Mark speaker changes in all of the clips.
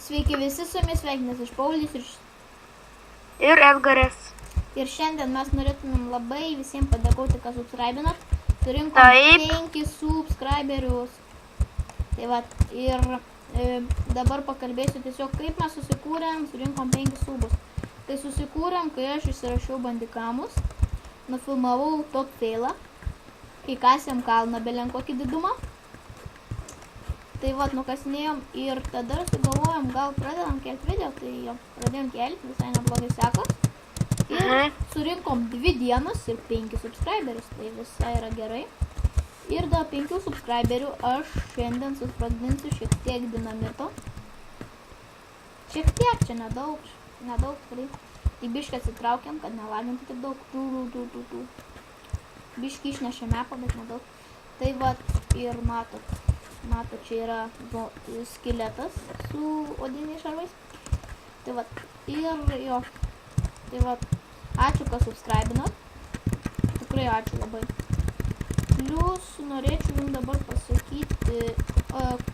Speaker 1: Sveiki visi, su jumis sveikinasi iš Paulius
Speaker 2: ir Edgaras.
Speaker 1: Ir šiandien mes norėtumėm labai visiems padėkoti, kad subscribinat. Surinkom 5 subscriberius. Tai va, ir dabar pakalbėsiu tiesiog, kaip mes susikūrėm, surinkom 5 subus. Kai susikūrėm, kai aš įsirašiau bandikamus, nufilmavau top failą, kai kasėm kalną belenkokį didumą. Tai vat, nukasinėjom ir tada sugalvojom, gal pradedam kelti video, tai jo, pradėjom kelti, visai neblogai sekos. Ir surinkom 2 dienas ir 5 subscriberius, tai visai yra gerai. Ir dėl 5 subscriberių aš šiandien susprogdinsiu šiek tiek dinamito. Šiek tiek, čia nedaug, tai biškį atsitraukiam, kad nelagintų tik daug. Biškį išnešė mepą, bet nedaug. Tai vat, ir matot, čia yra skeletas su odiniais šarvais. Tai vat, ir jo, tai vat, ačiū, kad subscribinot. Tikrai ačiū labai. Plius norėčiau jums dabar pasakyti,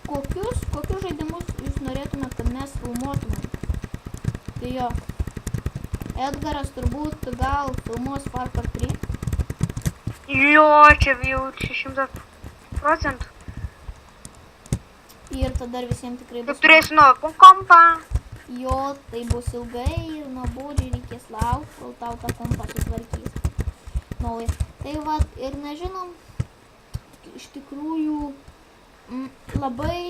Speaker 1: kokius žaidimus jūs norėtumėt, kad mes filmuotumėm. Tai jo, Edgaras turbūt gal filmuos Far Cry 3.
Speaker 2: Jo, čia jau 100%.
Speaker 1: Ir tada visiems tikrai bus...
Speaker 2: Tu turėsi nuo kompą.
Speaker 1: Jo, tai bus ilgai ir nuobodžiai reikės laukti, kol tau tą kompą sutvarkys. Nauja. Tai va, ir nežinom, iš tikrųjų, labai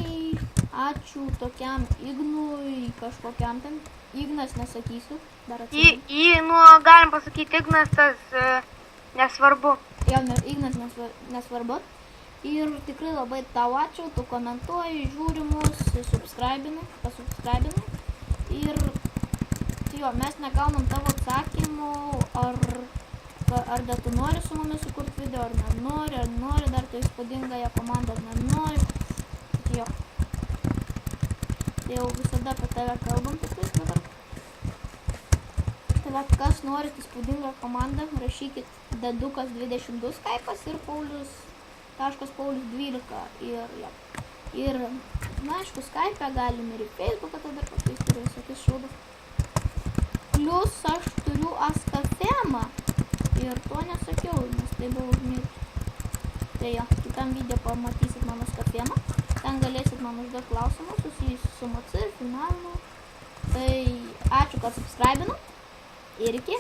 Speaker 1: ačiū tokiam Ignui, kažkokiam ten. Ignas nesakysiu, dar atsimenu.
Speaker 2: Galim pasakyti Ignas, tas nesvarbu.
Speaker 1: Jo, Ignas nesvarbu. Ir tikrai labai tau ačiū, tu komentuoji, žiūri mus, pasubscribinai. Ir jo, mes negaunam tavo atsakymų, ar dar tu nori su mumis sukurti video, ar nori dar tu įspūdingąją komandą, ar nenori. Jo. Tai jau visada apie tave kalbam tikrai dabar. Tai va, kas norit įspūdingą komandą, rašykit dedukas22 skype'as ir Paulius.Paulius12 ir na, aišku, Skype'e galim ir į Facebook'ą tada pakeisti ir visokius šūdus. Plius aš turiu Askafemą ir to nesakiau, nes tai buvo užmiršta. Tai jo, kitam video pamatysit mano Askafemą. Ten galėsit man užduoti klausimus susijusius su MC ir filmavimu. Tai ačiū, kad subscribinot ir iki.